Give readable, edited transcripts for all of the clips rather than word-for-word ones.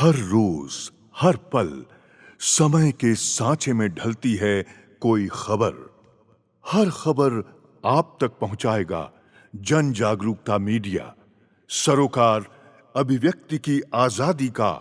हर रोज, हर पल समय के सांचे में ढलती है कोई खबर। हर खबर आप तक पहुंचाएगा जन जागरूकता मीडिया, सरोकार अभिव्यक्ति की आजादी का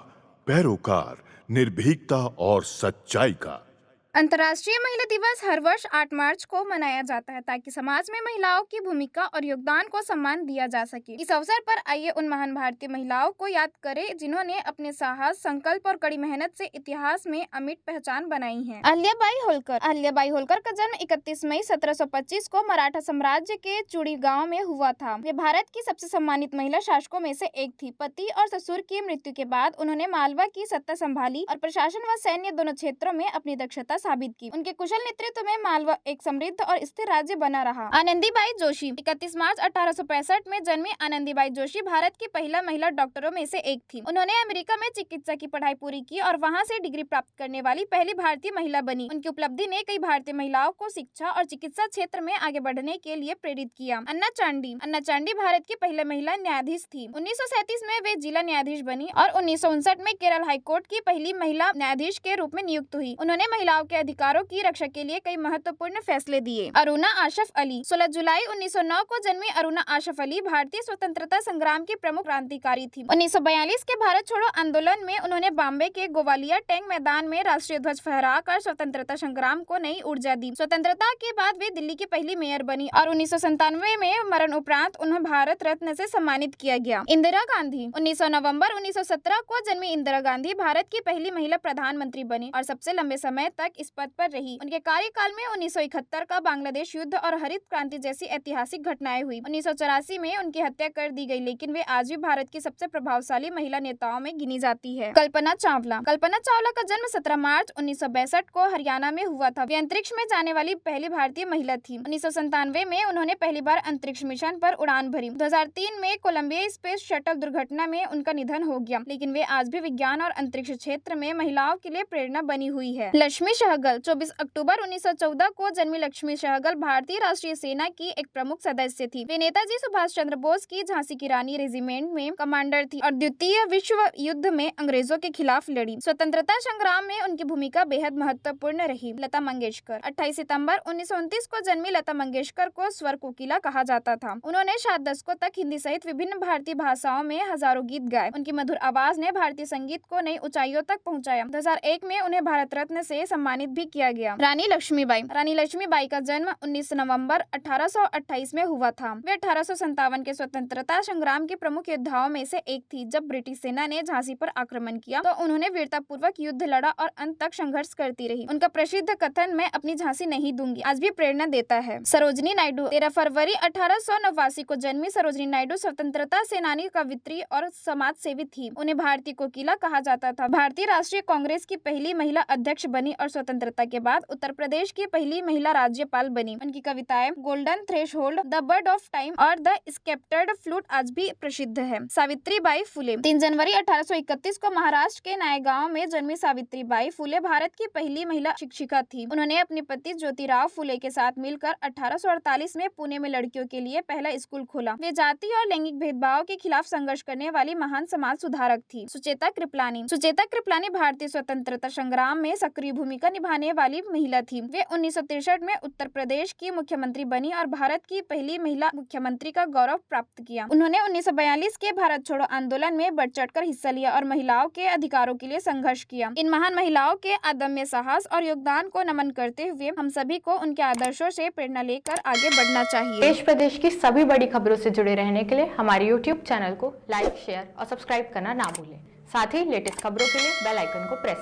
पैरोकार, निर्भीकता और सच्चाई का। अंतर्राष्ट्रीय महिला दिवस हर वर्ष 8 मार्च को मनाया जाता है ताकि समाज में महिलाओं की भूमिका और योगदान को सम्मान दिया जा सके। इस अवसर पर आइए उन महान भारतीय महिलाओं को याद करें जिन्होंने अपने साहस, संकल्प और कड़ी मेहनत से इतिहास में अमिट पहचान बनाई है। अहिल्याबाई होलकर। अहिल्याबाई होलकर का जन्म 31 मई 1725 को मराठा साम्राज्य के चुड़ी गाँव में हुआ था। वे भारत की सबसे सम्मानित महिला शासकों में से एक थी। पति और ससुर की मृत्यु के बाद उन्होंने मालवा की सत्ता संभाली और प्रशासन व सैन्य दोनों क्षेत्रों में अपनी दक्षता साबित की। उनके कुशल नेतृत्व में मालवा एक समृद्ध और स्थिर राज्य बना रहा। आनंदीबाई जोशी। 31 मार्च 1865 में जन्मी आनंदीबाई जोशी भारत की पहला महिला डॉक्टरों में से एक थी। उन्होंने अमेरिका में चिकित्सा की पढ़ाई पूरी की और वहां से डिग्री प्राप्त करने वाली पहली भारतीय महिला बनी। उनकी उपलब्धि ने कई भारतीय महिलाओं को शिक्षा और चिकित्सा क्षेत्र में आगे बढ़ने के लिए प्रेरित किया। अन्ना चांडी। अन्ना चांडी भारत की पहली महिला न्यायाधीश थी। 1937 में वे जिला न्यायाधीश बनी और 1959 में केरल हाईकोर्ट की पहली महिला न्यायाधीश के रूप में नियुक्त हुई। उन्होंने महिलाओं के अधिकारों की रक्षा के लिए कई महत्वपूर्ण फैसले दिए। अरुणा आशफ अली। 16 जुलाई 1909 को जन्मी अरुणा आशफ अली भारतीय स्वतंत्रता संग्राम की प्रमुख क्रांतिकारी थी। 1942 के भारत छोड़ो आंदोलन में उन्होंने बॉम्बे के गोवालिया टैंक मैदान में राष्ट्रीय ध्वज फहराकर स्वतंत्रता संग्राम को नई ऊर्जा दी। स्वतंत्रता के बाद वे दिल्ली की पहली मेयर बनी और 1997 में मरण उपरांत उन्हें भारत रत्न से सम्मानित किया गया। इंदिरा गांधी। 19 नवंबर 1917 को जन्मी इंदिरा गांधी भारत की पहली महिला प्रधानमंत्री बनी और सबसे लंबे समय तक इस पद पर रही। उनके कार्यकाल में 1971 का बांग्लादेश युद्ध और हरित क्रांति जैसी ऐतिहासिक घटनाएं हुई। 1984 में उनकी हत्या कर दी गई, लेकिन वे आज भी भारत की सबसे प्रभावशाली महिला नेताओं में गिनी जाती है। कल्पना चावला। कल्पना चावला का जन्म 17 मार्च 1962 को हरियाणा में हुआ था। वे अंतरिक्ष में जाने वाली पहली भारतीय महिला थी। 1997 में उन्होंने पहली बार अंतरिक्ष मिशन पर उड़ान भरी। 2003 में कोलंबिया स्पेस शटल दुर्घटना में उनका निधन हो गया, लेकिन वे आज भी विज्ञान और अंतरिक्ष क्षेत्र में महिलाओं के लिए प्रेरणा बनी हुई है। लक्ष्मी सहगल। 24 अक्टूबर 1914 को जन्मी लक्ष्मी सहगल भारतीय राष्ट्रीय सेना की एक प्रमुख सदस्य थी। वे नेताजी सुभाष चंद्र बोस की झांसी की रानी रेजिमेंट में कमांडर थी और द्वितीय विश्व युद्ध में अंग्रेजों के खिलाफ लड़ी। स्वतंत्रता संग्राम में उनकी भूमिका बेहद महत्वपूर्ण रही। लता मंगेशकर। 28 सितंबर 1929 को जन्मी लता मंगेशकर को स्वर कोकिला कहा जाता था। उन्होंने 7 दशकों तक हिंदी सहित विभिन्न भारतीय भाषाओं में हजारों गीत गाए। उनकी मधुर आवाज ने भारतीय संगीत को नई ऊंचाइयों तक पहुंचाया। 2001 में उन्हें भारत रत्न से सम्मानित भी किया गया। रानी लक्ष्मीबाई। रानी लक्ष्मीबाई का जन्म 19 नवंबर 1828 में हुआ था। वे 1857 के स्वतंत्रता संग्राम के प्रमुख योद्धाओं में से एक थी। जब ब्रिटिश सेना ने झांसी पर आक्रमण किया तो उन्होंने वीरतापूर्वक युद्ध लड़ा और अंत तक संघर्ष करती रही। उनका प्रसिद्ध कथन "मैं अपनी झांसी नहीं दूंगी" आज भी प्रेरणा देता है। सरोजनी नायडू। 13 फरवरी 1889 को जन्मी सरोजनी नायडू स्वतंत्रता सेनानी, कवित्री और समाज सेवी थी। उन्हें भारतीय कोकिला कहा जाता था। भारतीय राष्ट्रीय कांग्रेस की पहली महिला अध्यक्ष बनी और स्वतंत्रता के बाद उत्तर प्रदेश की पहली महिला राज्यपाल बनी। उनकी कविताएं golden threshold, the bird of time और द स्केप्टर्ड फ्लूट आज भी प्रसिद्ध है। सावित्रीबाई फुले। 3 जनवरी 1831 को महाराष्ट्र के नायगांव में जन्मी सावित्रीबाई फुले भारत की पहली महिला शिक्षिका थी। उन्होंने अपने पति ज्योतिराव फुले के साथ मिलकर 1848 में पुणे में लड़कियों के लिए पहला स्कूल खोला। वे जाति और लैंगिक भेदभाव के खिलाफ संघर्ष करने वाली महान समाज सुधारक थी। सुचेता कृपलानी। सुचेता कृपलानी भारतीय स्वतंत्रता संग्राम में सक्रिय भूमिका निभाने वाली महिला थी। वे 1963 में उत्तर प्रदेश की मुख्यमंत्री बनी और भारत की पहली महिला मुख्यमंत्री का गौरव प्राप्त किया। उन्होंने 1942 के भारत छोड़ो आंदोलन में बढ़ चढ़कर हिस्सा लिया और महिलाओं के अधिकारों के लिए संघर्ष किया। इन महान महिलाओं के अदम्य साहस और योगदान को नमन करते हुए हम सभी को उनके आदर्शों से प्रेरणा लेकर आगे बढ़ना चाहिए। देश प्रदेश की सभी बड़ी खबरों से जुड़े रहने के लिए हमारे YouTube चैनल को लाइक, शेयर और सब्सक्राइब करना ना भूलें। साथ ही लेटेस्ट खबरों के लिए बेल आइकन को प्रेस